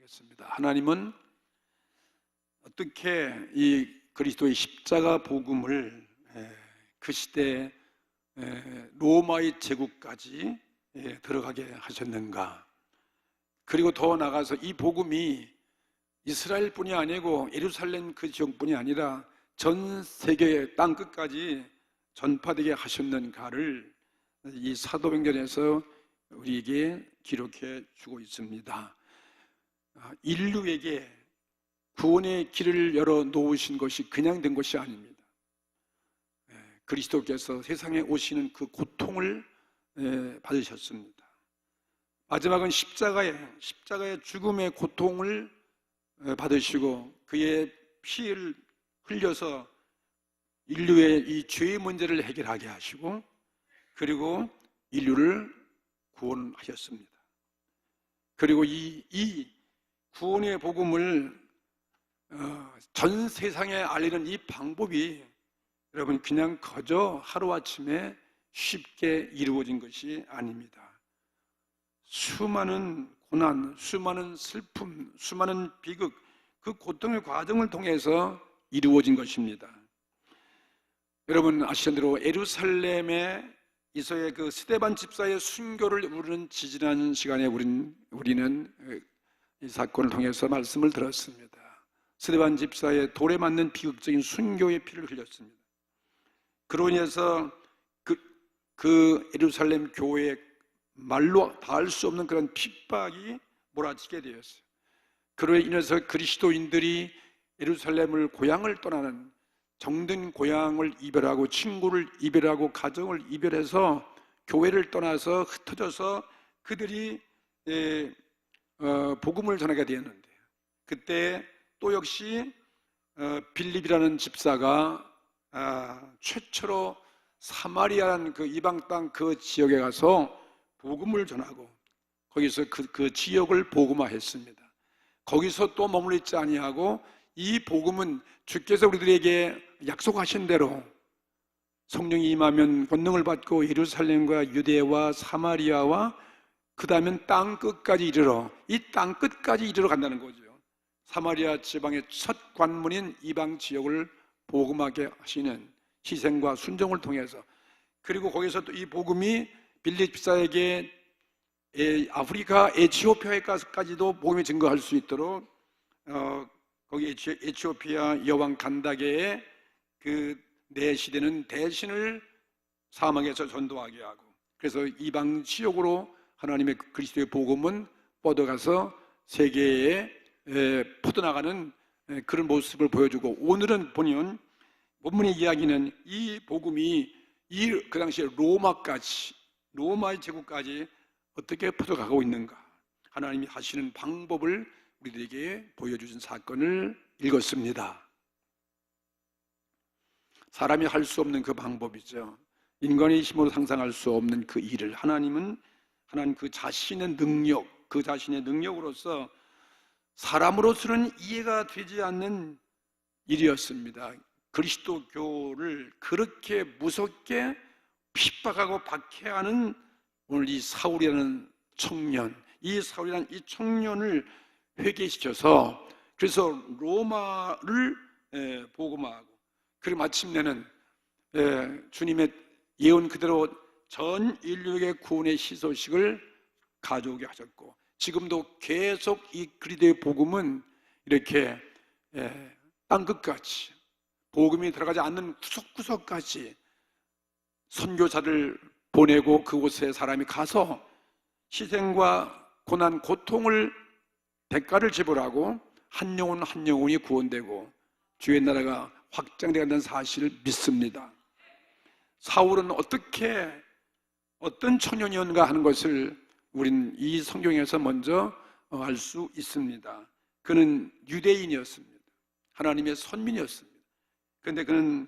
하겠습니다. 하나님은 어떻게 이 그리스도의 십자가 복음을 그 시대 로마의 제국까지 들어가게 하셨는가? 그리고 더 나아가서 이 복음이 이스라엘뿐이 아니고 예루살렘 그 지역뿐이 아니라 전 세계의 땅 끝까지 전파되게 하셨는가를 이 사도행전에서 우리에게 기록해 주고 있습니다. 인류에게 구원의 길을 열어 놓으신 것이 그냥 된 것이 아닙니다. 그리스도께서 세상에 오시는 그 고통을 받으셨습니다. 마지막은 십자가의 죽음의 고통을 받으시고 그의 피를 흘려서 인류의 이 죄의 문제를 해결하게 하시고 그리고 인류를 구원하셨습니다. 그리고 이 구원의 복음을 전 세상에 알리는 이 방법이 여러분 그냥 거저 하루아침에 쉽게 이루어진 것이 아닙니다. 수많은 고난, 수많은 슬픔, 수많은 비극, 그 고통의 과정을 통해서 이루어진 것입니다. 여러분 아시는 대로 예루살렘에 이서의 그 스데반 집사의 순교를 우리는 지지난 시간에 우리는 이 사건을 통해서 말씀을 들었습니다. 스데반 집사의 돌에 맞는 비극적인 순교의 피를 흘렸습니다. 그로 인해서 그 예루살렘 교회에 말로 닿을 수 없는 그런 핍박이 몰아치게 되었어요. 그로 인해서 그리스도인들이 예루살렘을 고향을 떠나는 정든 고향을 이별하고 친구를 이별하고 가정을 이별해서 교회를 떠나서 흩어져서 그들이 복음을 전하게 되었는데 그때 또 역시 빌립이라는 집사가 최초로 사마리아라는 그 이방 땅 그 지역에 가서 복음을 전하고 거기서 그 지역을 복음화했습니다. 거기서 또 머물러 있지 아니하고 이 복음은 주께서 우리들에게 약속하신 대로 성령이 임하면 권능을 받고 예루살렘과 유대와 사마리아와 그 다음엔 땅 끝까지 이르러 이 땅 끝까지 이르러 간다는 거죠. 사마리아 지방의 첫 관문인 이방 지역을 복음하게 하시는 희생과 순종을 통해서 그리고 거기서 또 이 복음이 빌립 집사에게 아프리카 에티오피아까지도 복음이 증거할 수 있도록 거기 에티오피아 여왕 간다게의 그 내시되는 대신을 사막에서 전도하게 하고 그래서 이방 지역으로 하나님의 그리스도의 복음은 뻗어가서 세계에 퍼져나가는 그런 모습을 보여주고 오늘은 보면 본문의 이야기는 이 복음이 그 당시에 로마의 제국까지 어떻게 퍼져가고 있는가 하나님이 하시는 방법을 우리들에게 보여주신 사건을 읽었습니다. 사람이 할 수 없는 그 방법이죠. 인간의 힘으로 상상할 수 없는 그 일을 하나님 그 자신의 능력으로서 사람으로서는 이해가 되지 않는 일이었습니다. 그리스도교를 그렇게 무섭게 핍박하고 박해하는 오늘 이 사울이라는 청년, 이 청년을 회개시켜서 그래서 로마를 복음하고 그리고 마침내는 주님의 예언 그대로 전 인류에게 구원의 희소식을 가져오게 하셨고 지금도 계속 이 그리스도의 복음은 이렇게 땅끝까지 복음이 들어가지 않는 구석구석까지 선교사를 보내고 그곳에 사람이 가서 희생과 고난, 고통을 대가를 지불하고 한 영혼이 구원되고 주의 나라가 확장되어간다는 사실을 믿습니다. 사울은 어떤 청년이었는가 하는 것을 우린 이 성경에서 먼저 알 수 있습니다. 그는 유대인이었습니다. 하나님의 선민이었습니다. 그런데 그는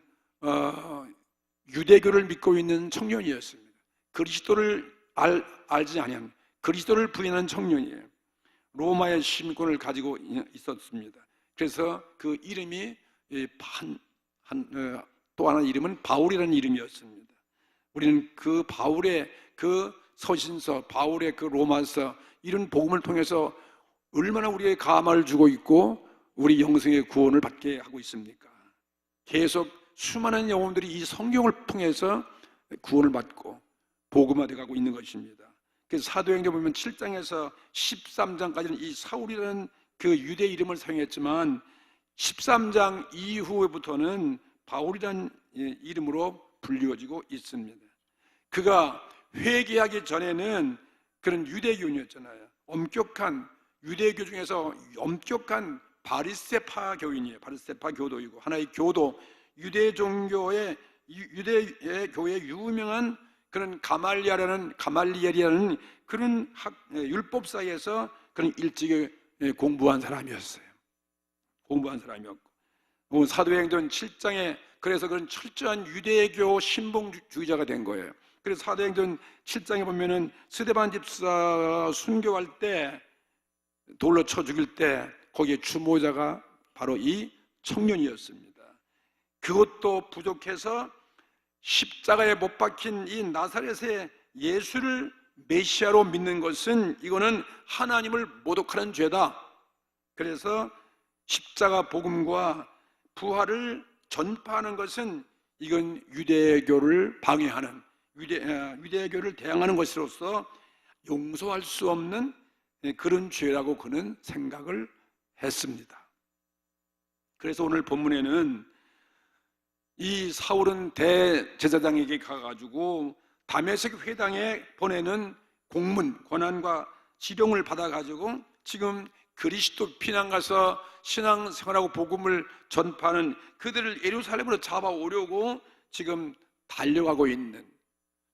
유대교를 믿고 있는 청년이었습니다. 그리스도를 알지 아니한 그리스도를 부인하는 청년이에요. 로마의 시민권을 가지고 있었습니다. 그래서 그 이름이 또 하나 이름은 바울이라는 이름이었습니다. 우리는 그 바울의 그 서신서, 바울의 그 로마서 이런 복음을 통해서 얼마나 우리의 감화를 주고 있고 우리 영생의 구원을 받게 하고 있습니까? 계속 수많은 영혼들이 이 성경을 통해서 구원을 받고 복음화되어 가고 있는 것입니다. 그래서 사도행전 보면 7장에서 13장까지는 이 사울이라는 그 유대 이름을 사용했지만 13장 이후부터는 바울이라는 이름으로 불리워지고 있습니다. 그가 회개하기 전에는 그런 유대교인이었잖아요. 엄격한 유대교 중에서 엄격한 바리새파 교인이에요. 바리새파 교도이고 하나의 교도, 유대 종교의 유대 교회의 유명한 그런 가말리엘이라는 그런 율법사에서 그런 일찍이 공부한 사람이었어요. 공부한 사람이었고 사도행전 7장에 그래서 그런 철저한 유대교 신봉주의자가 된 거예요. 그래서 사도행전 7장에 보면은 스데반 집사 순교할 때 돌로 쳐 죽일 때 거기에 주모자가 바로 이 청년이었습니다. 그것도 부족해서 십자가에 못 박힌 이 나사렛의 예수를 메시아로 믿는 것은 이거는 하나님을 모독하는 죄다. 그래서 십자가 복음과 부활을 전파하는 것은 이건 유대교를 방해하는 유대교를 대항하는 것으로서 용서할 수 없는 그런 죄라고 그는 생각을 했습니다. 그래서 오늘 본문에는 이 사울은 대제사장에게 가가지고 다메섹 회당에 보내는 공문, 권한과 지령을 받아가지고 지금 그리스도 피난 가서 신앙생활하고 복음을 전파하는 그들을 예루살렘으로 잡아오려고 지금 달려가고 있는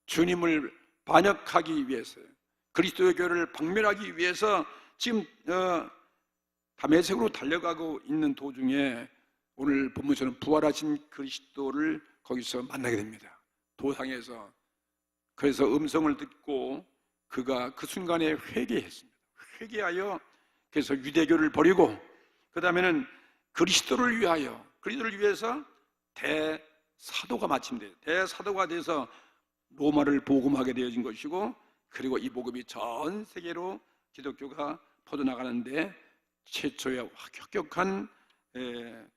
주님을 반역하기 위해서요. 그리스도의 교회를 박멸하기 위해서 지금 다메섹으로 달려가고 있는 도중에 오늘 본문처럼 부활하신 그리스도를 거기서 만나게 됩니다. 도상에서. 그래서 음성을 듣고 그가 그 순간에 회개했습니다. 회개하여 그래서 유대교를 버리고 그 다음에는 그리스도를 위해서 대사도가 마침돼요. 대사도가 돼서 로마를 복음하게 되어진 것이고 그리고 이 복음이 전 세계로 기독교가 퍼져나가는데 최초의 혁혁한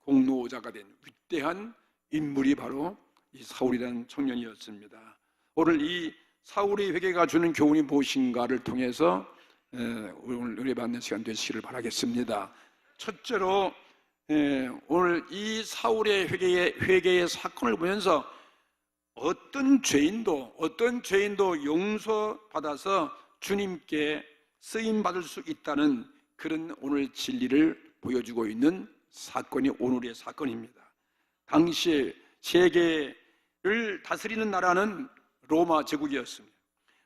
공로자가 된 위대한 인물이 바로 이 사울이라는 청년이었습니다. 오늘 이 사울의 회개가 주는 교훈이 무엇인가를 통해서 오늘 은혜 받는 시간 되시기를 바라겠습니다. 첫째로 오늘 이 사울의 회개의 사건을 보면서 어떤 죄인도 용서받아서 주님께 쓰임받을 수 있다는 그런 오늘 진리를 보여주고 있는 사건이 오늘의 사건입니다. 당시에 세계를 다스리는 나라는 로마 제국이었습니다.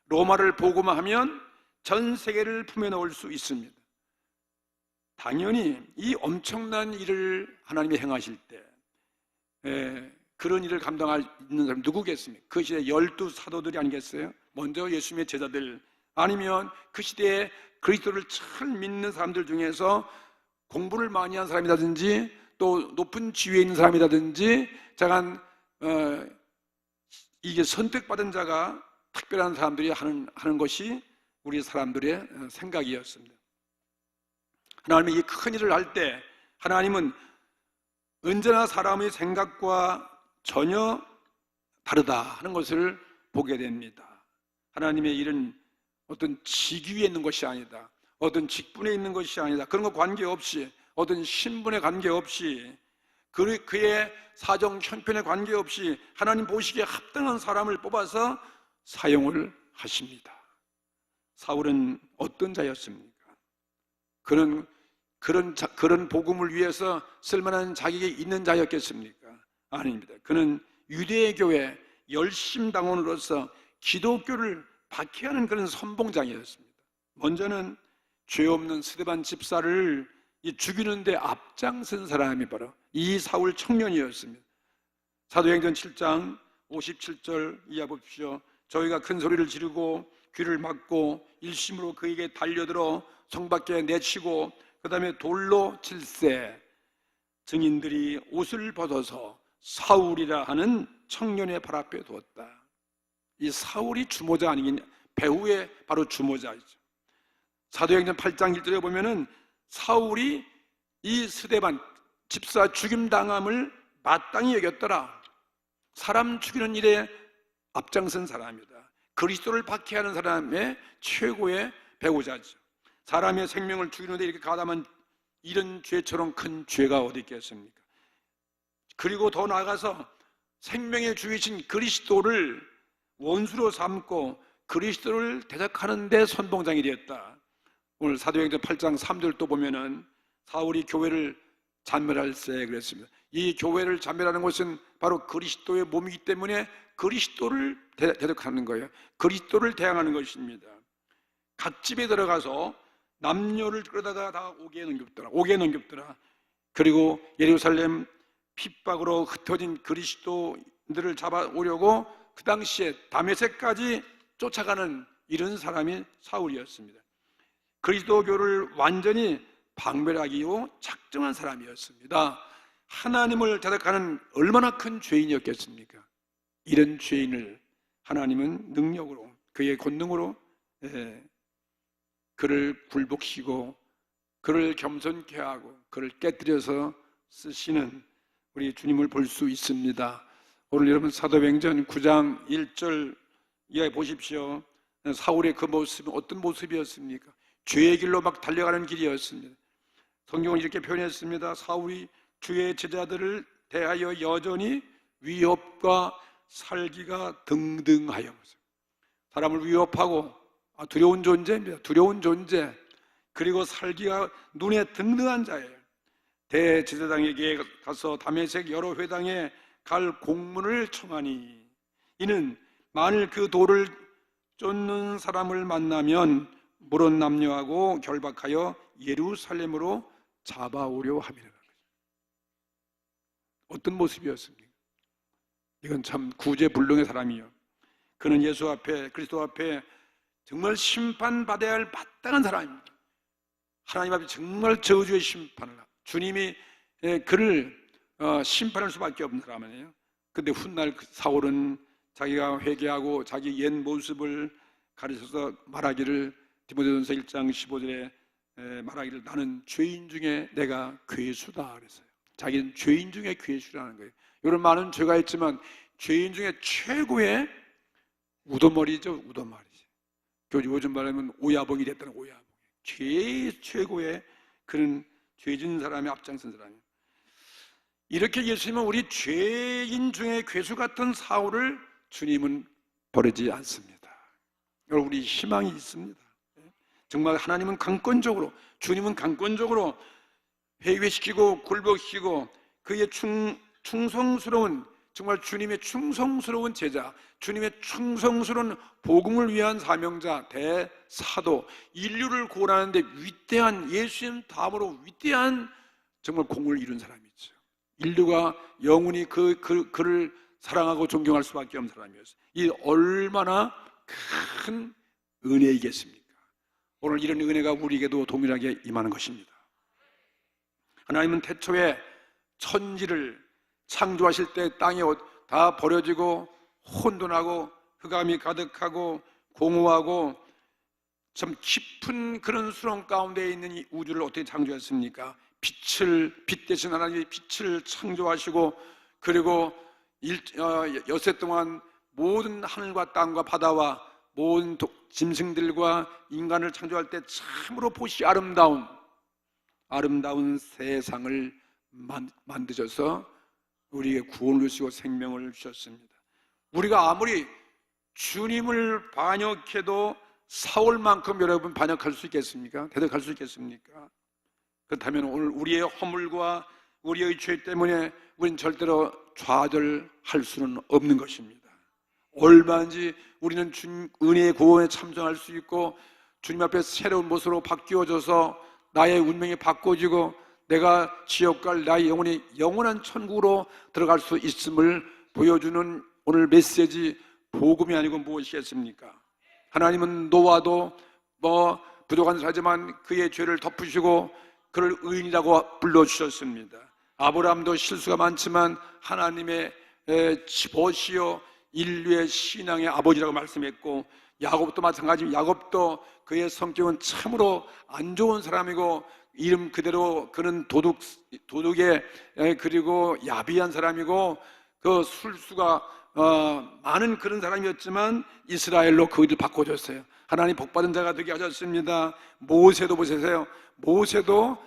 로마를 복음화하면 전 세계를 품에 넣을 수 있습니다. 당연히 이 엄청난 일을 하나님이 행하실 때 그런 일을 감당할 있는 사람이 누구겠습니까? 그 시대에 12사도들이 아니겠어요? 먼저 예수님의 제자들, 아니면 그 시대에 그리스도를 참 믿는 사람들 중에서 공부를 많이 한 사람이라든지 또 높은 지위에 있는 사람이라든지 이게 선택받은 자가 특별한 사람들이 하는 것이 우리 사람들의 생각이었습니다. 하나님이 이 큰 일을 할 때 하나님은 언제나 사람의 생각과 전혀 다르다 하는 것을 보게 됩니다. 하나님의 일은 어떤 직위에 있는 것이 아니다, 어떤 직분에 있는 것이 아니다, 그런 거 관계없이, 어떤 신분에 관계없이, 그의 사정 형편에 관계없이 하나님 보시기에 합당한 사람을 뽑아서 사용을 하십니다. 사울은 어떤 자였습니까? 그런 복음을 위해서 쓸만한 자격이 있는 자였겠습니까? 아닙니다. 그는 유대교회 열심당원으로서 기독교를 박해하는 그런 선봉장이었습니다. 먼저는 죄 없는 스데반 집사를 죽이는 데 앞장선 사람이 바로 이 사울 청년이었습니다. 사도행전 7장 57절 이하 보십시오. 저희가 큰 소리를 지르고 귀를 막고 일심으로 그에게 달려들어 성 밖에 내치고 그 다음에 돌로 칠세. 증인들이 옷을 벗어서 사울이라 하는 청년의 발 앞에 두었다. 이 사울이 주모자 아니겠냐? 배후의 바로 주모자이죠. 사도행전 8장 1절에 보면은 사울이 이 스데반 집사 죽임당함을 마땅히 여겼더라. 사람 죽이는 일에 앞장선 사람이다. 그리스도를 박해하는 사람의 최고의 배우자죠. 사람의 생명을 죽이는데 이렇게 가담한 이런 죄처럼 큰 죄가 어디 있겠습니까? 그리고 더 나아가서 생명의 주이신 그리스도를 원수로 삼고 그리스도를 대적하는 데 선봉장이 되었다. 오늘 사도행전 8장 3절 또 보면은 사울이 교회를 잔멸할세 그랬습니다. 이 교회를 잔멸하는 것은 바로 그리스도의 몸이기 때문에 그리스도를 대적하는 거예요. 그리스도를 대항하는 것입니다. 각 집에 들어가서 남녀를 끌어다가 다 옥에 넘겼더라. 그리고 예루살렘 핍박으로 흩어진 그리스도인들을 잡아오려고 그 당시에 다메섹까지 쫓아가는 이런 사람이 사울이었습니다. 그리스도교를 완전히 박멸하기로 작정한 사람이었습니다. 하나님을 대적하는 얼마나 큰 죄인이었겠습니까? 이런 죄인을 하나님은 능력으로, 그의 권능으로 그를 굴복시고 그를 겸손케 하고 그를 깨뜨려서 쓰시는 우리 주님을 볼 수 있습니다. 오늘 여러분 사도행전 9장 1절 이하에 보십시오. 사울의 그 모습은 어떤 모습이었습니까? 죄의 길로 막 달려가는 길이었습니다. 성경은 이렇게 표현했습니다. 사울이 주의 제자들을 대하여 여전히 위협과 살기가 등등하여, 사람을 위협하고 두려운 존재입니다. 두려운 존재. 그리고 살기가 눈에 등등한 자예요. 대제사장에게 가서 다메섹 여러 회당에 갈 공문을 청하니 이는 만일 그 돌을 쫓는 사람을 만나면 물은 남녀하고 결박하여 예루살렘으로 잡아오려 함이라. 어떤 모습이었습니까? 이건 참 구제불능의 사람이요. 그는 예수 앞에, 그리스도 앞에 정말 심판받아야 할 마땅한 사람입니다. 하나님 앞에 정말 저주의 심판을 하고 주님이 그를 심판할 수밖에 없는 사람이에요. 근데 훗날 사울은 자기가 회개하고 자기 옛 모습을 가르쳐서 말하기를, 디모데전서 1장 15절에 말하기를 나는 죄인 중에 내가 괴수다 그랬어요. 자기는 죄인 중에 괴수라는 거예요. 이런 많은 죄가 있지만 죄인 중에 최고의 우두머리죠. 우두머리죠. 요즘 말하면 오야봉이 됐다는 오야봉. 최고의 그런 죄진 사람이 앞장선 사람이에요. 이렇게 예수님은 우리 죄인 중에 괴수 같은 사울을 주님은 버리지 않습니다. 여러분, 우리 희망이 있습니다. 정말 하나님은 강권적으로, 주님은 강권적으로 회개시키고 굴복시키고 그의 충성스러운, 정말 주님의 충성스러운 제자, 주님의 충성스러운 복음을 위한 사명자, 대사도, 인류를 구원하는데 위대한, 예수님 다음으로 위대한 정말 공을 이룬 사람이죠. 인류가 영원히 그를 사랑하고 존경할 수밖에 없는 사람이었어요. 이 얼마나 큰 은혜이겠습니까? 오늘 이런 은혜가 우리에게도 동일하게 임하는 것입니다. 하나님은 태초에 천지를 창조하실 때 땅이 다 버려지고 혼돈하고 흑암이 가득하고 공허하고 참 깊은 그런 수렁 가운데 있는 이 우주를 어떻게 창조했습니까? 빛 대신 하나님이 빛을 창조하시고, 그리고 여세 동안 모든 하늘과 땅과 바다와 모든 짐승들과 인간을 창조할 때 참으로 보시 아름다운 세상을 만드셔서 우리에게 구원을 주시고 생명을 주셨습니다. 우리가 아무리 주님을 반역해도 사울만큼 여러분 반역할 수 있겠습니까? 대적할 수 있겠습니까? 그렇다면 오늘 우리의 허물과 우리의 죄 때문에 우리는 절대로 좌절할 수는 없는 것입니다. 얼마든지 우리는 은혜의 구원에 참정할 수 있고 주님 앞에 새로운 모습으로 바뀌어져서 나의 운명이 바꿔지고 내가 지옥 갈 나의 영혼이 영원한 천국으로 들어갈 수 있음을 보여주는 오늘 메시지, 복음이 아니고 무엇이겠습니까? 하나님은 노아도 부족한 자지만 그의 죄를 덮으시고 그를 의인이라고 불러주셨습니다. 아브라함도 실수가 많지만 하나님의 집보시어 인류의 신앙의 아버지라고 말씀했고, 야곱도 마찬가지입니다. 야곱도 그의 성격은 참으로 안 좋은 사람이고 이름 그대로 그는 도둑의 그리고 야비한 사람이고 그 술수가 많은 그런 사람이었지만 이스라엘로 그 일을 바꿔줬어요. 하나님 복받은 자가 되게 하셨습니다. 모세도 보세요. 모세도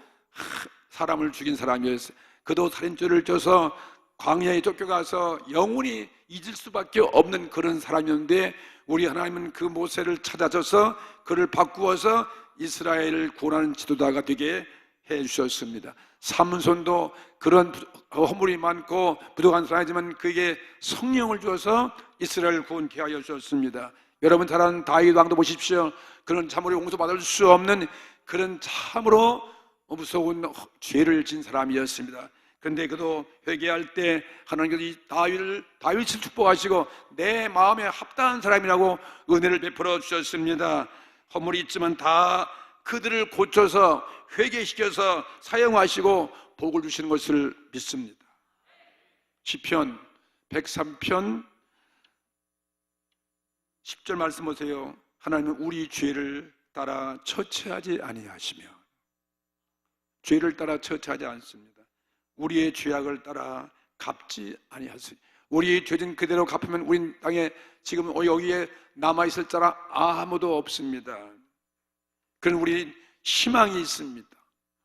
사람을 죽인 사람이었어요. 그도 살인죄를 져서 광야에 쫓겨가서 영원히 잊을 수밖에 없는 그런 사람이었는데 우리 하나님은 그 모세를 찾아줘서 그를 바꾸어서 이스라엘을 구원하는 지도자가 되게 해주셨습니다. 삼손도 그런 허물이 많고 부족한 사람이지만 그에게 성령을 주어서 이스라엘을 구원케 하여 주셨습니다. 여러분 잘 아는 다윗 왕도 보십시오. 그는 참으로 용서받을 수 없는 그런 참으로 무서운 죄를 진 사람이었습니다. 그런데 그도 회개할 때 하나님께서 이 다윗을 축복하시고 내 마음에 합당한 사람이라고 은혜를 베풀어 주셨습니다. 허물이 있지만 다 그들을 고쳐서 회개시켜서 사용하시고 복을 주시는 것을 믿습니다. 시편 103편 10절 말씀 보세요. 하나님은 우리 죄를 따라 처치하지 아니하시며, 죄를 따라 처치하지 않습니다. 우리의 죄악을 따라 갚지 아니하시니, 우리의 죄진 그대로 갚으면 우린 땅에 지금 여기에 남아있을 자라 아무도 없습니다. 그런 우리 희망이 있습니다.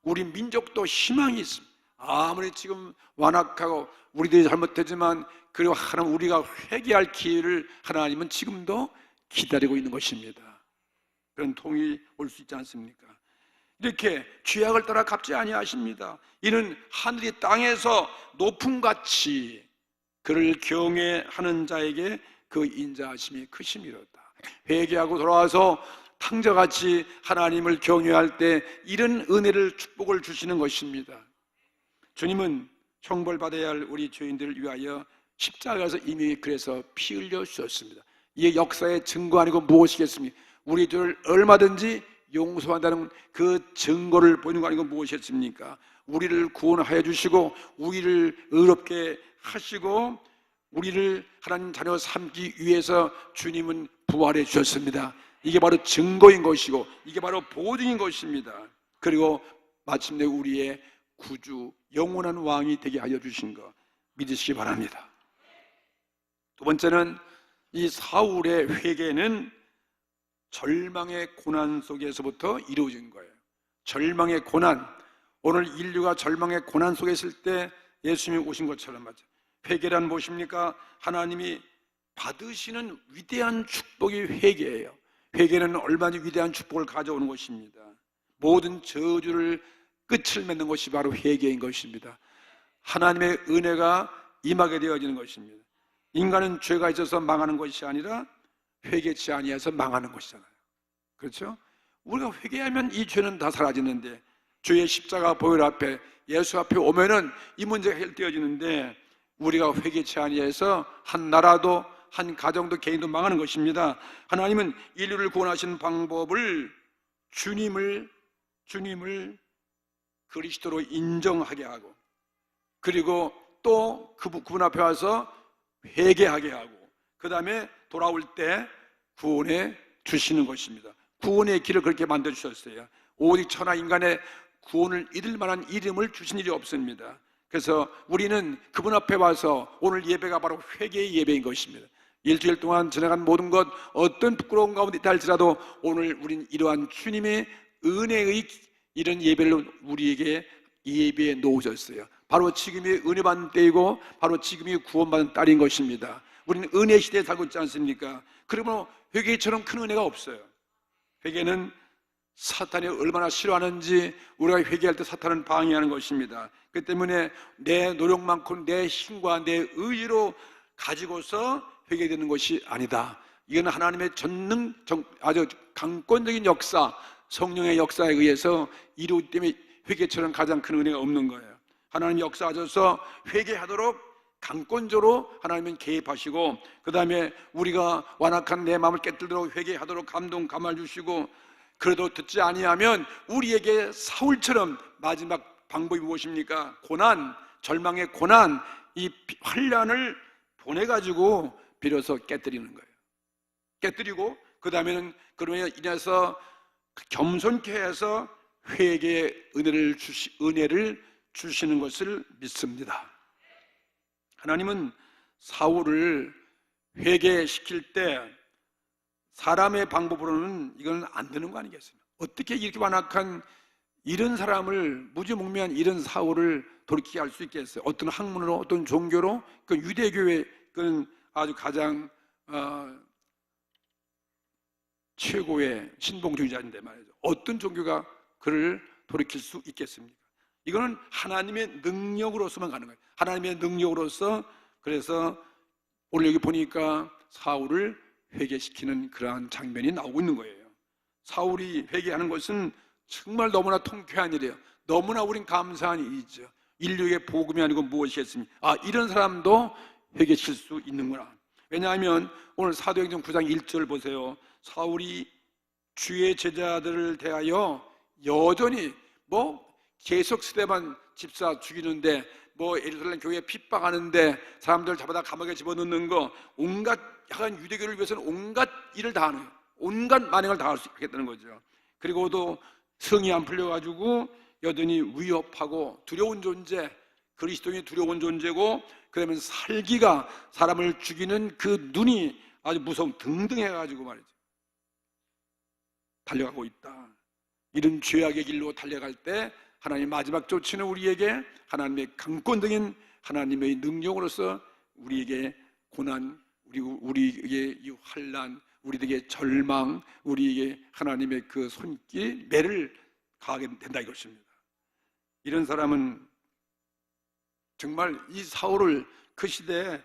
우리 민족도 희망이 있습니다. 아무리 지금 완악하고 우리들이 잘못되지만 그리고 하나님 우리가 회개할 기회를 하나님은 지금도 기다리고 있는 것입니다. 그런 통이 올 수 있지 않습니까? 이렇게 죄악을 따라 갚지 아니하십니다. 이는 하늘이 땅에서 높음같이 그를 경외하는 자에게 그 인자하심이 크심이로다. 회개하고 돌아와서 탕자같이 하나님을 경외할 때 이런 은혜를 축복을 주시는 것입니다. 주님은 형벌받아야 할 우리 죄인들을 위하여 십자가에서 이미 그래서 피 흘려 주셨습니다. 이게 역사의 증거 아니고 무엇이겠습니까? 우리 죄를 얼마든지 용서한다는 그 증거를 보이는 거 아니고 무엇이겠습니까? 우리를 구원하여 주시고 우리를 의롭게 하시고 우리를 하나님 자녀 삼기 위해서 주님은 부활해 주셨습니다. 이게 바로 증거인 것이고 이게 바로 보증인 것입니다. 그리고 마침내 우리의 구주 영원한 왕이 되게 하여 주신 것 믿으시기 바랍니다. 두 번째는 이 사울의 회개는 절망의 고난 속에서부터 이루어진 거예요. 절망의 고난, 오늘 인류가 절망의 고난 속에 있을 때 예수님이 오신 것처럼 맞죠. 회개란 무엇입니까? 하나님이 받으시는 위대한 축복이 회개예요. 회개는 얼마나 위대한 축복을 가져오는 것입니다. 모든 저주를 끝을 맺는 것이 바로 회개인 것입니다. 하나님의 은혜가 임하게 되어지는 것입니다. 인간은 죄가 있어서 망하는 것이 아니라 회개치 아니해서 망하는 것이잖아요. 그렇죠? 우리가 회개하면 이 죄는 다 사라지는데 주의 십자가 보혈 앞에 예수 앞에 오면은 이 문제가 해결되어지는데 우리가 회개치 아니해서 한 나라도 한 가정도 개인도 망하는 것입니다. 하나님은 인류를 구원하신 방법을 주님을 그리스도로 인정하게 하고 그리고 또 그분 앞에 와서 회개하게 하고 그 다음에 돌아올 때 구원해 주시는 것입니다. 구원의 길을 그렇게 만들어주셨어요. 오직 천하 인간의 구원을 이룰 만한 이름을 주신 일이 없습니다. 그래서 우리는 그분 앞에 와서 오늘 예배가 바로 회개의 예배인 것입니다. 일주일 동안 지나간 모든 것 어떤 부끄러운 가운데 있다 할지라도 오늘 우린 이러한 주님의 은혜의 이런 예배를 우리에게 예배에 놓으셨어요. 바로 지금이 은혜 받는 때이고 바로 지금이 구원받는 딸인 것입니다. 우리는 은혜 시대에 살고 있지 않습니까? 그러면 회개처럼 큰 은혜가 없어요. 회개는 사탄이 얼마나 싫어하는지 우리가 회개할 때 사탄은 방해하는 것입니다. 그렇기 때문에 내 노력만큼 내 힘과 내 의지로 가지고서 회개되는 것이 아니다. 이건 하나님의 전능 아주 강권적인 역사, 성령의 역사에 의해서 이루기 때문에 회개처럼 가장 큰 은혜가 없는 거예요. 하나님이 역사하셔서 회개하도록 강권적으로 하나님은 개입하시고 그 다음에 우리가 완악한 내 마음을 깨뜨리도록 회개하도록 감동 감화 주시고 그래도 듣지 아니하면 우리에게 사울처럼 마지막 방법이 무엇입니까? 고난, 절망의 고난, 이 환난을 보내가지고 비로소 깨뜨리는 거예요. 깨뜨리고 그 다음에는 그러면 인해서 겸손케 해서 회개의 은혜를 주시는 것을 믿습니다. 하나님은 사울을 회개시킬 때 사람의 방법으로는 이건 안 되는 거 아니겠습니까? 어떻게 이렇게 완악한 이런 사람을, 무지몽매한 이런 사울을 돌이키게 할 수 있겠어요? 어떤 학문으로, 어떤 종교로? 그 유대교의 그 아주 가장 최고의 신봉주의자인데 말이죠. 어떤 종교가 그를 돌이킬 수 있겠습니까? 이거는 하나님의 능력으로서만 가는 거예요. 하나님의 능력으로서. 그래서 오늘 여기 보니까 사울을 회개시키는 그러한 장면이 나오고 있는 거예요. 사울이 회개하는 것은 정말 너무나 통쾌한 일이에요. 너무나 우린 감사한 일이죠. 인류의 복음이 아니고 무엇이겠습니까? 이런 사람도 회개시킬 수 있는구나. 왜냐하면 오늘 사도행전 9장 1절 보세요. 사울이 주의 제자들을 대하여 여전히 계속 스데반 집사 죽이는데, 예루살렘 교회에 핍박하는데 사람들 잡아다 감옥에 집어넣는 거, 온갖 약간 유대교를 위해서는 온갖 일을 다 하는, 온갖 만행을 다 할 수 있겠다는 거죠. 그리고도 성이 안 풀려가지고 여전히 위협하고 두려운 존재, 그리스도인이 두려운 존재고, 그러면 살기가, 사람을 죽이는 그 눈이 아주 무서운, 등등해가지고 말이죠, 달려가고 있다. 이런 죄악의 길로 달려갈 때 하나님 마지막 조치는 우리에게 하나님의 강권적인 하나님의 능력으로서 우리에게 고난, 우리에게 이 환난, 우리에게 절망, 우리에게 하나님의 그 손길, 매를 가하게 된다 이것입니다. 이런 사람은 정말 이 사울을 그 시대에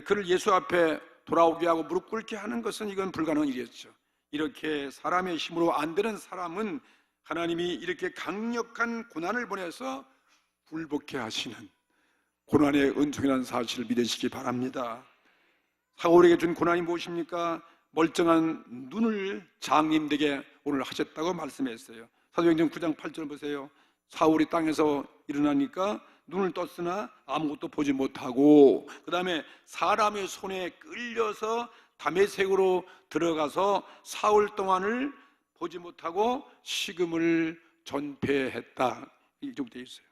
그를 예수 앞에 돌아오게 하고 무릎 꿇게 하는 것은 이건 불가능한 일이었죠. 이렇게 사람의 힘으로 안 되는 사람은 하나님이 이렇게 강력한 고난을 보내서 굴복해 하시는 고난의 은총이라는 사실을 믿으시기 바랍니다. 사울에게 준 고난이 무엇입니까? 멀쩡한 눈을 장님되게 오늘 하셨다고 말씀했어요. 사도행전 9장 8절 보세요. 사울이 땅에서 일어나니까 눈을 떴으나 아무것도 보지 못하고, 그 다음에 사람의 손에 끌려서 다메섹으로 들어가서 사흘 동안을 보지 못하고 식음을 전폐했다. 이렇게 되어 있어요.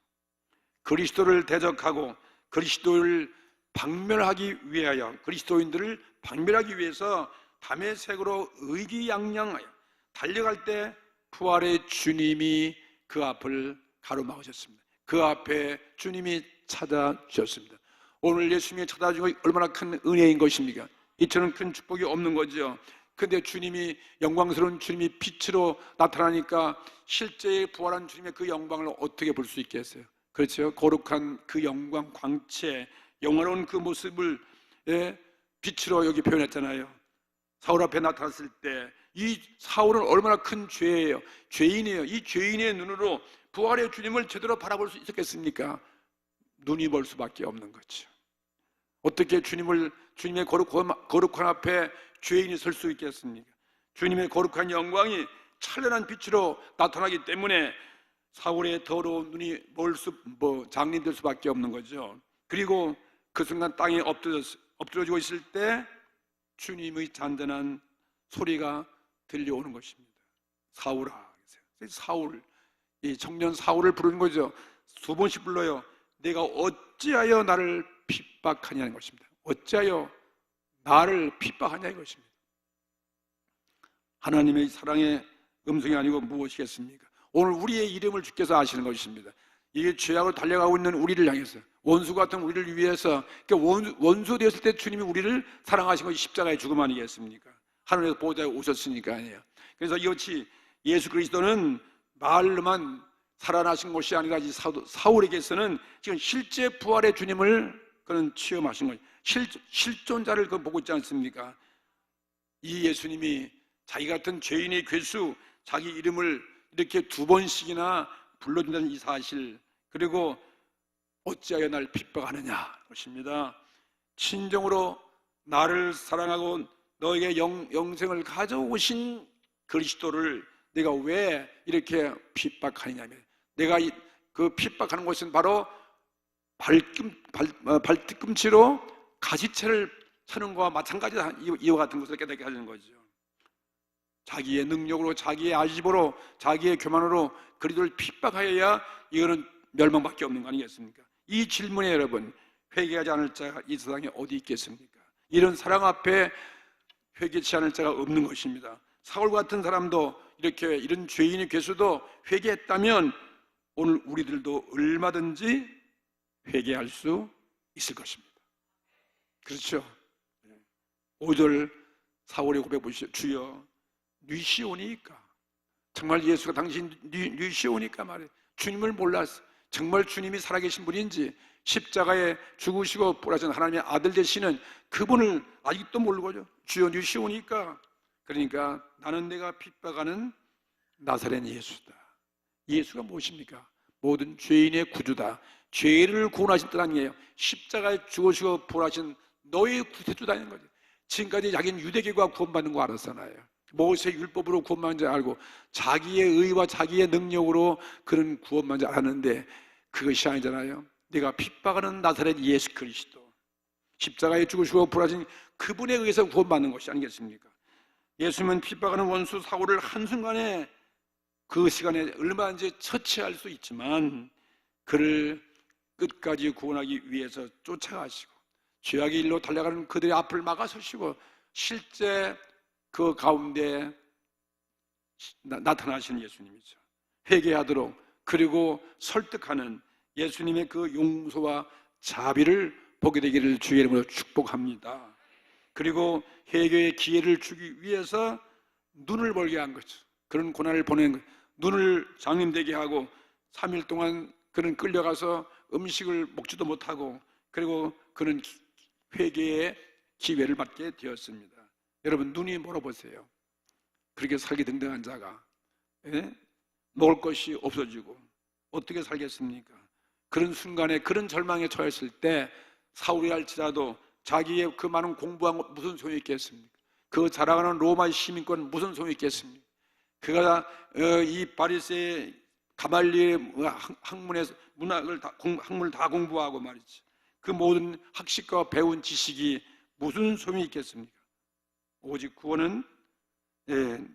그리스도를 대적하고 그리스도를 박멸하기 위하여, 그리스도인들을 박멸하기 위해서 다메섹으로 의기양양하여 달려갈 때 부활의 주님이 그 앞을 가로막으셨습니다. 그 앞에 주님이 찾아주셨습니다. 오늘 예수님이 찾아주고 얼마나 큰 은혜인 것입니까? 이처럼 큰 축복이 없는 거죠. 근데 주님이, 영광스러운 주님이 빛으로 나타나니까 실제 부활한 주님의 그 영광을 어떻게 볼 수 있겠어요? 그렇죠? 거룩한 그 영광, 광채, 영화로운 그 모습을 빛으로 여기 표현했잖아요. 사울 앞에 나타났을 때 이 사울은 얼마나 큰 죄예요. 죄인이에요. 이 죄인의 눈으로 부활의 주님을 제대로 바라볼 수 있었겠습니까? 눈이 멀 수밖에 없는 거죠. 어떻게 주님의 거룩한 앞에 죄인이 설 수 있겠습니까? 주님의 거룩한 영광이 찬란한 빛으로 나타나기 때문에 사울의 더러운 눈이 장님될 수밖에 없는 거죠. 그리고 그 순간 땅에 엎드려지고 있을 때 주님의 잔잔한 소리가 들려오는 것입니다. 사울아. 사울, 이 청년 사울을 부르는 거죠. 두 번씩 불러요. 내가 어찌하여 나를 핍박하냐는 것입니다. 어찌하여 나를 핍박하냐 이것입니다. 하나님의 사랑의 음성이 아니고 무엇이겠습니까? 오늘 우리의 이름을 주께서 아시는 것입니다. 이게 죄악으로 달려가고 있는 우리를 향해서, 원수 같은 우리를 위해서, 그러니까 원수 되었을 때 주님이 우리를 사랑하신 것이 십자가의 죽음 아니겠습니까? 하늘에서 보호자에 오셨으니까 아니에요. 그래서 이것이 예수 그리스도는 말로만 살아나신 것이 아니라 사울에게서는 지금 실제 부활의 주님을 그는 체험하신 거예요. 실존자를 보고 있지 않습니까? 이 예수님이 자기 같은 죄인의 괴수, 자기 이름을 이렇게 두 번씩이나 불러준다는 이 사실, 그리고 어찌하여 날 핍박하느냐 것입니다. 진정으로 나를 사랑하고 너에게 영생을 가져오신 그리스도를 내가 왜 이렇게 핍박하느냐면, 내가 그 핍박하는 것은 바로 발뒤꿈치로 가시채를 쳐는 것과 마찬가지다. 이와 같은 것을 깨닫게 하는 거죠. 자기의 능력으로, 자기의 아집으로, 자기의 교만으로 그리스도를 핍박하여야 이거는 멸망밖에 없는 거 아니겠습니까? 이 질문에 여러분, 회개하지 않을 자가 이 세상에 어디 있겠습니까? 이런 사랑 앞에 회개치 않을 자가 없는 것입니다. 사울 같은 사람도 이렇게 이런 죄인의 괴수도 회개했다면 오늘 우리들도 얼마든지 회개할 수 있을 것입니다. 그렇죠? 5절 사울의 고백 보시죠. 주여 뉘시오니까, 정말 예수가 당신 뉘시오니까 말이에요. 주님을 몰랐어. 정말 주님이 살아계신 분인지, 십자가에 죽으시고 부활하신 하나님의 아들 되시는 그분을 아직도 모르고요. 주여 뉘시오니까, 그러니까 나는 내가 핍박하는 나사렛 예수다. 예수가 무엇입니까? 모든 죄인의 구주다. 죄를 구원하신 뜻 아니에요. 십자가에 죽으시고 부활하신 너의 구세주다는 거죠. 지금까지 자기는 유대교가 구원받는 거 알았잖아요. 모세 율법으로 구원받는 줄 알고 자기의 의와 자기의 능력으로 그런 구원받는 줄 알았는데 그것이 아니잖아요. 내가 핍박하는 나사렛 예수 그리스도, 십자가에 죽으시고 부활하신 그분에 의해서 구원받는 것이 아니겠습니까? 예수님은 핍박하는 원수 사울을 한순간에 그 시간에 얼마든지 처치할 수 있지만 그를 끝까지 구원하기 위해서 쫓아가시고 죄악의 일로 달려가는 그들의 앞을 막아서시고 실제 그 가운데 나타나신 예수님이죠. 회개하도록, 그리고 설득하는 예수님의 그 용서와 자비를 보게 되기를 주의 이름으로 축복합니다. 그리고 회개의 기회를 주기 위해서 눈을 벌게 한 거죠. 그런 고난을 보낸 거예요. 눈을 장님되게 하고 3일 동안 그는 끌려가서 음식을 먹지도 못하고, 그리고 그는 회개의 기회를 받게 되었습니다. 여러분, 눈이 멀어보세요. 그렇게 살기 등등한 자가 먹을 것이 없어지고 어떻게 살겠습니까? 그런 순간에, 그런 절망에 처했을 때 사울이 할지라도 자기의 그 많은 공부한 것 무슨 소용이 있겠습니까? 그 자랑하는 로마 시민권 무슨 소용이 있겠습니까? 그가 이 바리새의 가말리의 학문에서 학문을 다 공부하고 말이지, 그 모든 학식과 배운 지식이 무슨 소용이 있겠습니까? 오직 구원은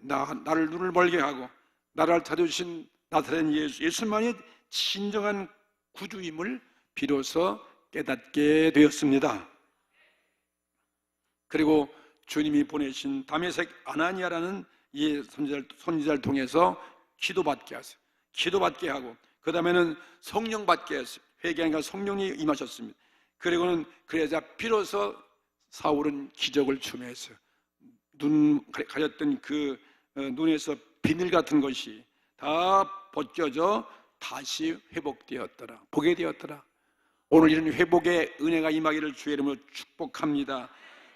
나를 눈을 멀게 하고 나를 찾으신 나사렛 예수만이 진정한 구주임을 비로소 깨닫게 되었습니다. 그리고 주님이 보내신 다메섹 아나니아라는 이 선지자를 통해서 기도받게 하세요. 기도받게 하고 그 다음에는 성령 받게 했어요. 회개하니까 성령이 임하셨습니다. 그리고는 그래야 비로소 사울은 기적을 추구했어요. 눈 가렸던 그 눈에서 비늘 같은 것이 다 벗겨져 다시 회복되었더라, 보게 되었더라. 오늘 이런 회복의 은혜가 임하기를 주의 이름으로 축복합니다.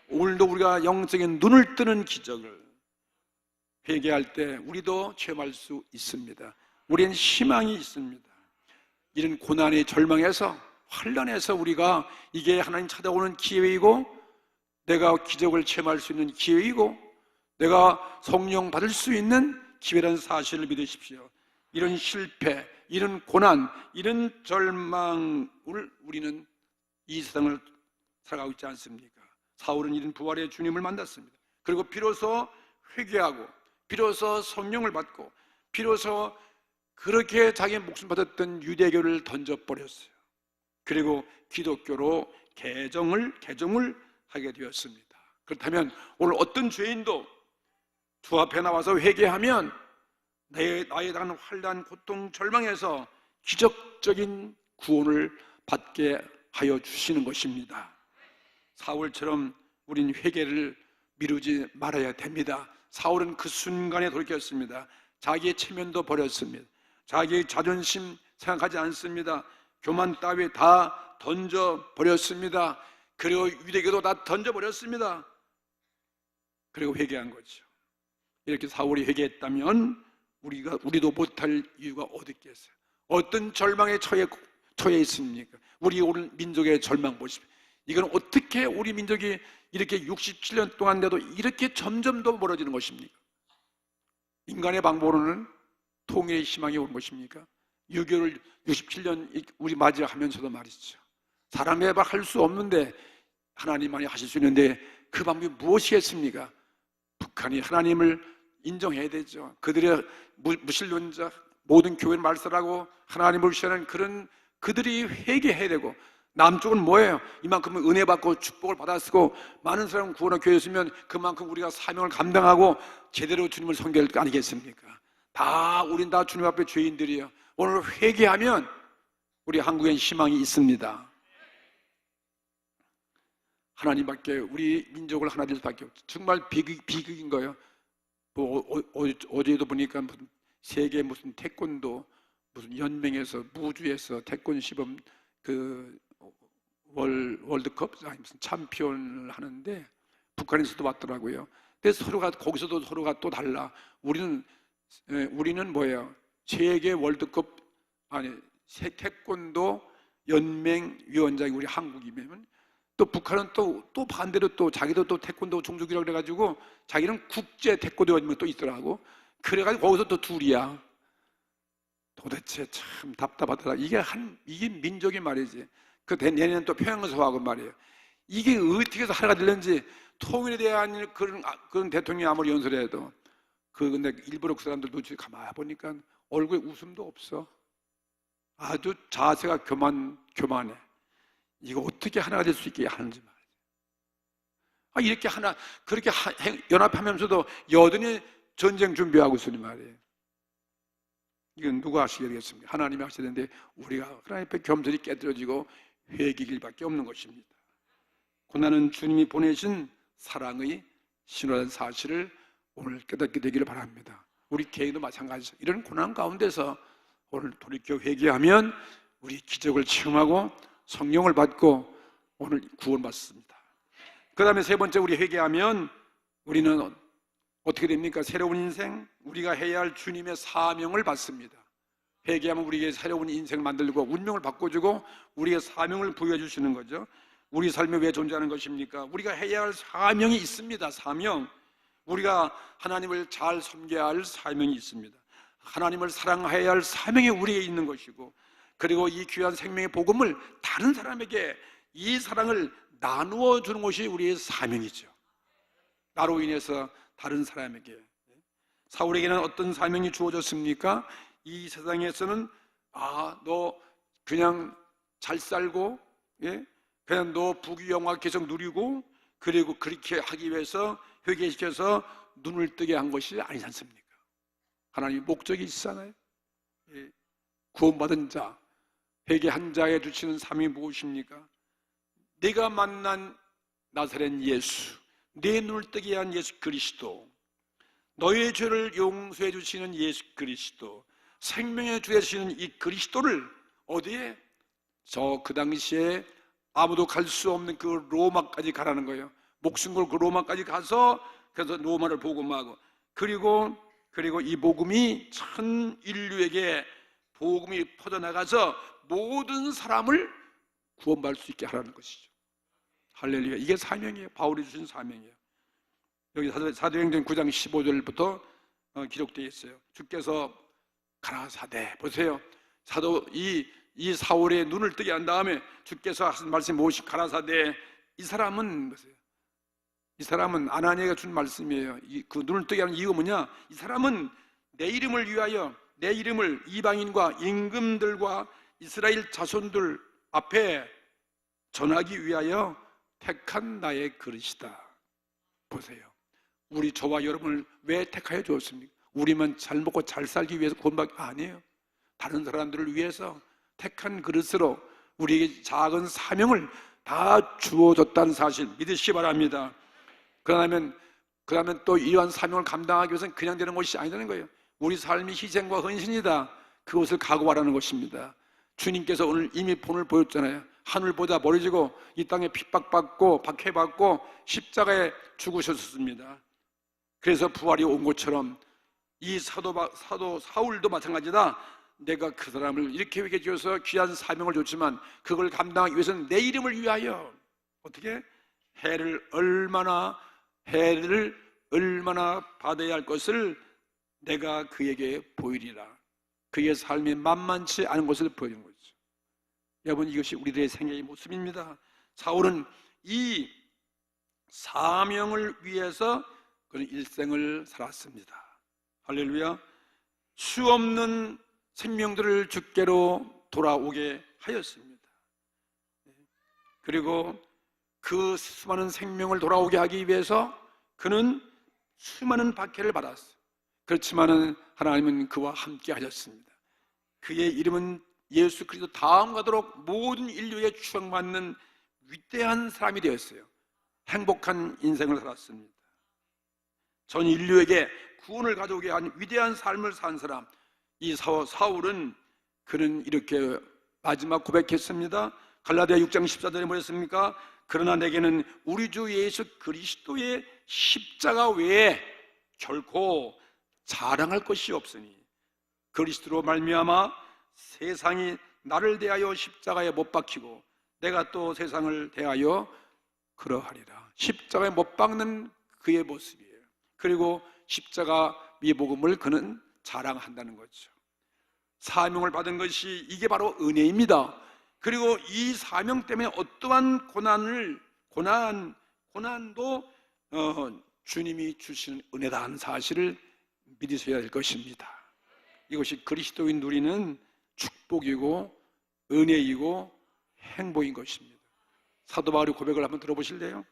오늘도 우리가 영적인 눈을 뜨는 기적을 회개할 때 우리도 체험할 수 있습니다. 우리는 희망이 있습니다. 이런 고난의 절망에서, 환난에서 우리가 이게 하나님 찾아오는 기회이고, 내가 기적을 체험할 수 있는 기회이고, 내가 성령 받을 수 있는 기회라는 사실을 믿으십시오. 이런 실패, 이런 고난, 이런 절망을 우리는 이 세상을 살아가고 있지 않습니까? 사울은 이런 부활의 주님을 만났습니다. 그리고 비로소 회개하고, 비로소 성령을 받고, 비로소 그렇게 자기의 목숨 받았던 유대교를 던져버렸어요. 그리고 기독교로 개정을 하게 되었습니다. 그렇다면 오늘 어떤 죄인도 주 앞에 나와서 회개하면 나에 대한 환난, 고통, 절망에서 기적적인 구원을 받게 하여 주시는 것입니다. 사울처럼 우린 회개를 미루지 말아야 됩니다. 사울은 그 순간에 돌이켰습니다. 자기의 체면도 버렸습니다. 자기의 자존심 생각하지 않습니다. 교만 따위 다 던져버렸습니다. 그리고 유대교도 다 던져버렸습니다. 그리고 회개한 거죠. 이렇게 사울이 회개했다면 우리도 못할 이유가 어디 있겠어요? 어떤 절망에 처해 있습니까? 우리 오늘 민족의 절망 보십시오. 이건 어떻게 우리 민족이 이렇게 67년 동안 돼도 이렇게 점점 더 멀어지는 것입니까? 인간의 방법으로는 통일의 희망이 온 것입니까? 6.25를 67년 우리 맞이하면서도 말이죠. 사람의 할 수 없는데 하나님만이 하실 수 있는데 그 방법이 무엇이겠습니까? 북한이 하나님을 인정해야 되죠. 그들의 무신론자, 모든 교회를 말살하고 하나님을 무시하는 그런 그들이 회개해야 되고, 남쪽은 뭐예요? 이만큼 은혜 받고 축복을 받았고 많은 사람 구원의 교회에 있으면 그만큼 우리가 사명을 감당하고 제대로 주님을 섬겨야 할 거 아니겠습니까? 우린 다 주님 앞에 죄인들이에요. 오늘 회개하면 우리 한국엔 희망이 있습니다. 하나님밖에, 우리 민족을 하나 될 수밖에 없죠. 정말 비극인 거예요. 어제도 보니까 무슨 세계 무슨 태권도 무슨 연맹에서 무주에서 태권 시범 월드컵 아니 무슨 챔피언을 하는데 북한에서도 왔더라고요. 근데 거기서도 서로가 또 달라. 우리는 뭐예요? 세계 월드컵 아니 태권도 연맹 위원장이 우리 한국이면, 또 북한은 또 반대로 또 자기도 또 태권도 종족이라고 그래가지고 자기는 국제 태권도 연맹 또 있더라고. 그래가지고 거기서 또 둘이야. 도대체 참 답답하더라. 이게 민족이 말이지. 내년엔 또 평양서하고 말이에요. 이게 어떻게 해서 하나가 되는지. 통일에 대한 그런 대통령이 아무리 연설해도 근데 일부러 그 사람들 도대체 가만히 보니까 얼굴에 웃음도 없어. 아주 자세가 교만해. 이거 어떻게 하나가 될 수 있게 하는지 말이에요. 이렇게 그렇게 연합하면서도 여전히 전쟁 준비하고 있으니 말이에요. 이건 누가 하시겠습니까? 하나님이 하셔야 되는데 우리가 하나님 앞에 겸손히 깨뜨려지고 회개길 밖에 없는 것입니다. 고난은 주님이 보내신 사랑의 신호라는 사실을 오늘 깨닫게 되기를 바랍니다. 우리 개인도 마찬가지죠. 이런 고난 가운데서 오늘 돌이켜 회개하면 우리 기적을 체험하고 성령을 받고 오늘 구원받습니다. 그 다음에 세 번째, 우리 회개하면 우리는 어떻게 됩니까? 새로운 인생, 우리가 해야 할 주님의 사명을 받습니다. 회개하면 우리에게 새로운 인생을 만들고 운명을 바꿔주고 우리의 사명을 부여해 주시는 거죠. 우리 삶에 왜 존재하는 것입니까? 우리가 해야 할 사명이 있습니다. 사명. 우리가 하나님을 잘 섬겨야 할 사명이 있습니다. 하나님을 사랑해야 할 사명이 우리에게 있는 것이고, 그리고 이 귀한 생명의 복음을 다른 사람에게 이 사랑을 나누어 주는 것이 우리의 사명이죠. 나로 인해서 다른 사람에게. 사울에게는 어떤 사명이 주어졌습니까? 이 세상에서는 너 그냥 잘 살고, 그냥 너 부귀영화 계속 누리고, 그리고 그렇게 하기 위해서 회개시켜서 눈을 뜨게 한 것이 아니지 않습니까? 하나님의 목적이 있잖아요. 구원받은 자, 회개한 자에 주시는 사명이 무엇입니까? 내가 만난 나사렛 예수, 내 눈을 뜨게 한 예수 그리스도, 너의 죄를 용서해 주시는 예수 그리스도, 생명의 주 되시는 이 그리스도를 어디에? 그 당시에 아무도 갈 수 없는 그 로마까지 가라는 거예요. 목숨 걸고 그 로마까지 가서 그래서 로마를 복음하고, 그리고 이 복음이 전 인류에게 복음이 퍼져나가서 모든 사람을 구원받을 수 있게 하라는 것이죠. 할렐루야. 이게 사명이에요. 바울이 주신 사명이에요. 여기 사도행전 9장 15절부터 기록되어 있어요. 주께서 가라사대, 보세요. 이 사울의 눈을 뜨게 한 다음에 주께서 하신 말씀이 무엇이? 가라사대. 이 사람은 보세요. 이 사람은 아나니아가 준 말씀이에요. 그 눈을 뜨게 하는 이유가 뭐냐? 이 사람은 내 이름을 위하여, 내 이름을 이방인과 임금들과 이스라엘 자손들 앞에 전하기 위하여 택한 나의 그릇이다. 보세요. 저와 여러분을 왜 택하여 주었습니까? 우리만 잘 먹고 잘 살기 위해서 구원받기 아니에요. 다른 사람들을 위해서 택한 그릇으로 우리에게 작은 사명을 다 주어졌다는 사실 믿으시기 바랍니다. 그러면 또 이러한 사명을 감당하기 위해서는 그냥 되는 것이 아니라는 거예요. 우리 삶이 희생과 헌신이다. 그것을 각오하라는 것입니다. 주님께서 오늘 이미 본을 보였잖아요. 하늘보다 멀어지고 이 땅에 핍박받고 박해받고 십자가에 죽으셨습니다. 그래서 부활이 온 것처럼 이 사도 사울도 마찬가지다. 내가 그 사람을 이렇게 회개해줘서 귀한 사명을 줬지만 그걸 감당하기 위해서는 내 이름을 위하여 어떻게? 해를 얼마나 받아야 할 것을 내가 그에게 보이리라. 그의 삶이 만만치 않은 것을 보이는 거죠. 여러분, 이것이 우리들의 생애의 모습입니다. 사울은 이 사명을 위해서 그런 일생을 살았습니다. 할렐루야. 수 없는 생명들을 주께로 돌아오게 하였습니다. 그리고 그 수많은 생명을 돌아오게 하기 위해서 그는 수많은 박해를 받았어요. 그렇지만은 하나님은 그와 함께 하셨습니다. 그의 이름은 예수 그리스도 다음 가도록 모든 인류에 추앙받는 위대한 사람이 되었어요. 행복한 인생을 살았습니다. 전 인류에게 구원을 가져오게 한 위대한 삶을 산 사람, 이 사울은 그는 이렇게 마지막 고백했습니다. 갈라디아 6장 14절에 뭐였습니까? 그러나 내게는 우리 주 예수 그리스도의 십자가 외에 결코 자랑할 것이 없으니 그리스도로 말미암아 세상이 나를 대하여 십자가에 못 박히고 내가 또 세상을 대하여 그러하리라. 십자가에 못 박는 그의 모습이에요. 그리고 십자가 미복음을 그는 자랑한다는 거죠. 사명을 받은 것이 이게 바로 은혜입니다. 그리고 이 사명 때문에 어떠한 고난도 주님이 주시는 은혜다는 사실을 믿으셔야 될 것입니다. 이것이 그리스도인 누리는 축복이고 은혜이고 행복인 것입니다. 사도 바울의 고백을 한번 들어보실래요?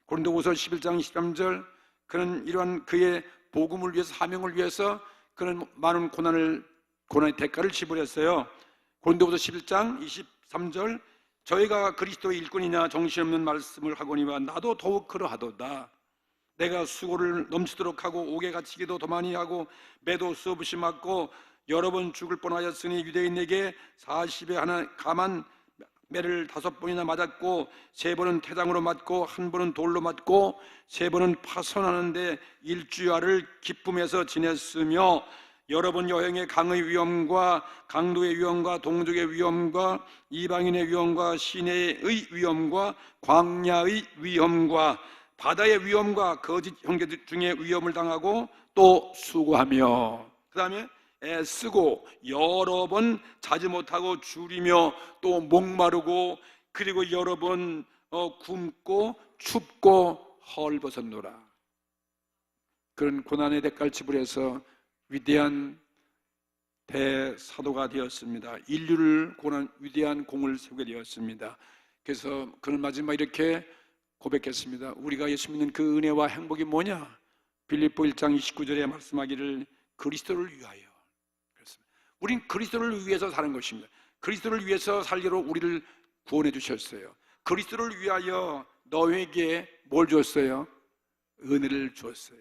고린도후서 11장 23절, 그는 이러한 그의 복음을 위해서, 사명을 위해서 그는 많은 고난의 대가를 지불했어요. 고린도후서 11장 23절, 저희가 그리스도의 일꾼이냐 정신없는 말씀을 하거니와 나도 더욱 그러하도다. 내가 수고를 넘치도록 하고 옥에 갇히기도 더 많이 하고 매도 수없이 맞고 여러 번 죽을 뻔하였으니 유대인에게 40에 하나 감한 매를 5번이나 맞았고 3번은 태장으로 맞고 1번은 돌로 맞고 3번은 파손하는데 일주야를 기쁨에서 지냈으며 여러 번 여행의 강의 위험과 강도의 위험과 동족의 위험과 이방인의 위험과 시내의 위험과 광야의 위험과 바다의 위험과 거짓 형제들 중에 위험을 당하고 또 수고하며, 그 다음에 애쓰고 여러 번 자지 못하고 줄이며 또 목마르고 그리고 여러 번 굶고 춥고 헐벗었노라. 그런 고난의 대가를 지불해서 위대한 대사도가 되었습니다. 인류를 구원한 위대한 공을 세우게 되었습니다. 그래서 그는 마지막 이렇게 고백했습니다. 우리가 예수 믿는 그 은혜와 행복이 뭐냐? 빌립보 1장 29절에 말씀하기를 그리스도를 위하여. 그렇습니다. 우린 그리스도를 위해서 사는 것입니다. 그리스도를 위해서 살기로 우리를 구원해 주셨어요. 그리스도를 위하여 너에게 뭘 줬어요? 은혜를 주었어요.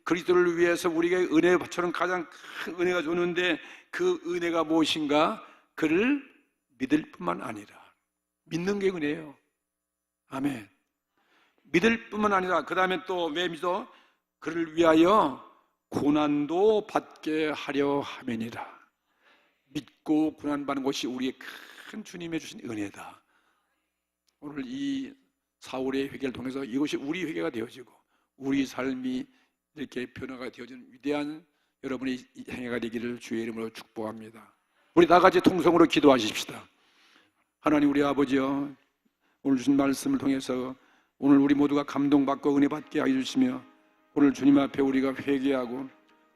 그리스도를 위해서 우리에게 은혜처럼 가장 큰 은혜가 줬는데 그 은혜가 무엇인가? 그를 믿을 뿐만 아니라, 믿는 게 은혜예요. 아멘. 믿을 뿐만 아니라 그 다음에 또 왜 믿어? 그를 위하여 고난도 받게 하려 함이니라. 믿고 고난받는 것이 우리의 큰 주님의 주신 은혜다. 오늘 이 사울의 회개를 통해서 이것이 우리 회개가 되어지고 우리 삶이 이렇게 변화가 되어지는 위대한 여러분의 행위가 되기를 주의 이름으로 축복합니다. 우리 다 같이 통성으로 기도하십시다. 하나님 우리 아버지여, 오늘 주신 말씀을 통해서 오늘 우리 모두가 감동받고 은혜 받게 하여 주시며 오늘 주님 앞에 우리가 회개하고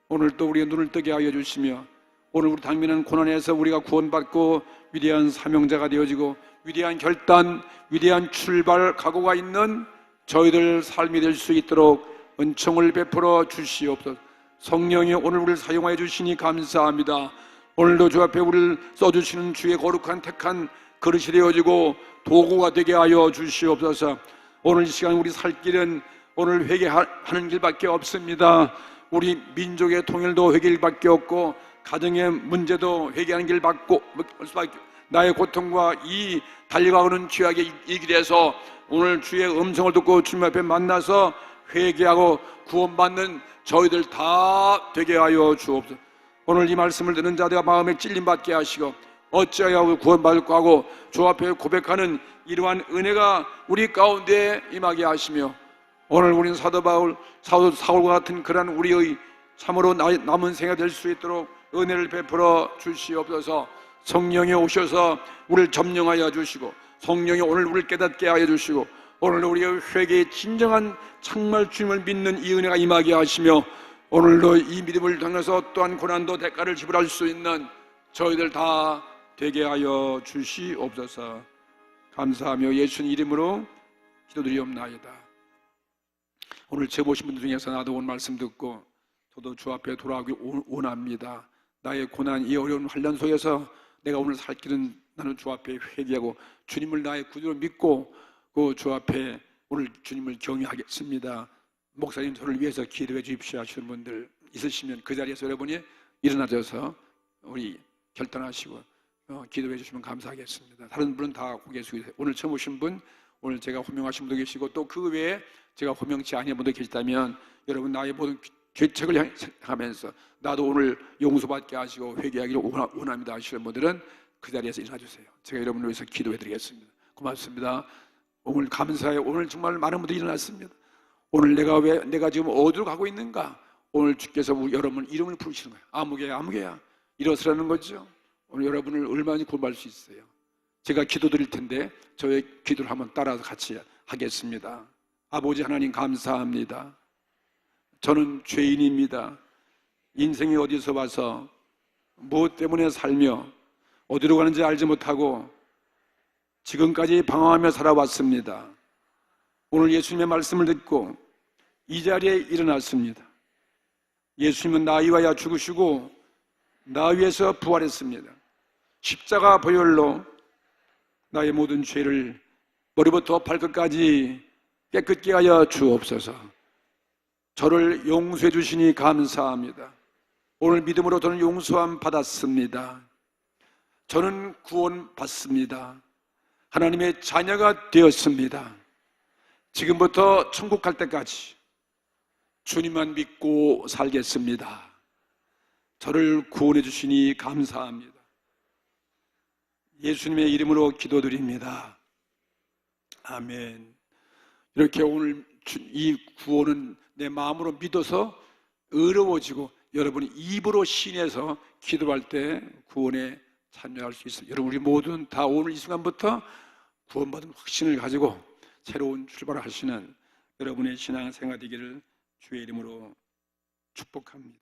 오늘 또 우리의 눈을 뜨게 하여 주시며 오늘 우리 당면한 고난에서 우리가 구원받고 위대한 사명자가 되어지고 위대한 결단, 위대한 출발 각오가 있는 저희들 삶이 될 수 있도록 은총을 베풀어 주시옵소서. 성령이 오늘 우리를 사용하여 주시니 감사합니다. 오늘도 주 앞에 우리를 써주시는 주의 거룩한 택한 그릇이 되어지고 도구가 되게 하여 주시옵소서. 오늘 이 시간 우리 살 길은 오늘 회개하는 길밖에 없습니다. 우리 민족의 통일도 회개일밖에 없고 가정의 문제도 회개하는 길밖에 나의 고통과 이 달려가는 죄악의 이 길에서 오늘 주의 음성을 듣고 주님 앞에 만나서 회개하고 구원받는 저희들 다 되게 하여 주옵소서. 오늘 이 말씀을 듣는 자들과 마음에 찔림받게 하시고 어찌하여 구원받을 거 하고 주 앞에 고백하는 이러한 은혜가 우리 가운데 임하게 하시며 오늘 우리는 사도 사울과 같은 그런 우리의 참으로 남은 생애가 될 수 있도록 은혜를 베풀어 주시옵소서. 성령이 오셔서 우리를 점령하여 주시고 성령이 오늘 우리를 깨닫게 하여 주시고 오늘 우리의 회개의 진정한 정말 주님을 믿는 이 은혜가 임하게 하시며 오늘도 이 믿음을 통해서 또한 고난도 대가를 지불할 수 있는 저희들 다 되게 하여 주시옵소서. 감사하며 예수님 이름으로 기도드리옵나이다. 오늘 제 모신 분들 중에서 나도 오늘 말씀 듣고 저도 주 앞에 돌아오기 원합니다. 나의 고난, 이 어려운 환난 속에서 내가 오늘 살 길은 나는 주 앞에 회개하고 주님을 나의 구주로 믿고 그 주 앞에 오늘 주님을 경외하겠습니다. 목사님 저를 위해서 기도해 주십시오 하시는 분들 있으시면 그 자리에서 여러분이 일어나셔서 우리 결단하시고 기도해 주시면 감사하겠습니다. 다른 분은 다 고개 숙이세요. 오늘 처음 오신 분, 오늘 제가 호명하신 분도 계시고 또 그 외에 제가 호명치 아니한 분도 계시다면 여러분 나의 모든 죄책을 향하면서 나도 오늘 용서받게 하시고 회개하기를 원합니다 하시는 분들은 그 자리에서 일어나 주세요. 제가 여러분을 위해서 기도해 드리겠습니다. 고맙습니다. 오늘 감사해요. 오늘 정말 많은 분들이 일어났습니다. 오늘 내가 지금 어디로 가고 있는가? 오늘 주께서 여러분 이름을 부르시는 거예요. 아무개야 일어서라는 거죠. 오늘 여러분을 얼마나 구원받을 수 있어요. 제가 기도 드릴 텐데 저의 기도를 한번 따라서 같이 하겠습니다. 아버지 하나님 감사합니다. 저는 죄인입니다. 인생이 어디서 와서 무엇 때문에 살며 어디로 가는지 알지 못하고 지금까지 방황하며 살아왔습니다. 오늘 예수님의 말씀을 듣고 이 자리에 일어났습니다. 예수님은 나 위하여 죽으시고 나 위해서 부활했습니다. 십자가 보혈로 나의 모든 죄를 머리부터 발끝까지 깨끗게 하여 주옵소서. 저를 용서해 주시니 감사합니다. 오늘 믿음으로 저는 용서함 받았습니다. 저는 구원받습니다. 하나님의 자녀가 되었습니다. 지금부터 천국 갈 때까지 주님만 믿고 살겠습니다. 저를 구원해 주시니 감사합니다. 예수님의 이름으로 기도드립니다. 아멘. 이렇게 오늘 이 구원은 내 마음으로 믿어서 의로워지고 여러분이 입으로 신해서 기도할 때 구원에 참여할 수 있어요. 여러분 우리 모두는 다 오늘 이 순간부터 구원받은 확신을 가지고 새로운 출발을 하시는 여러분의 신앙생활 되기를 주의 이름으로 축복합니다.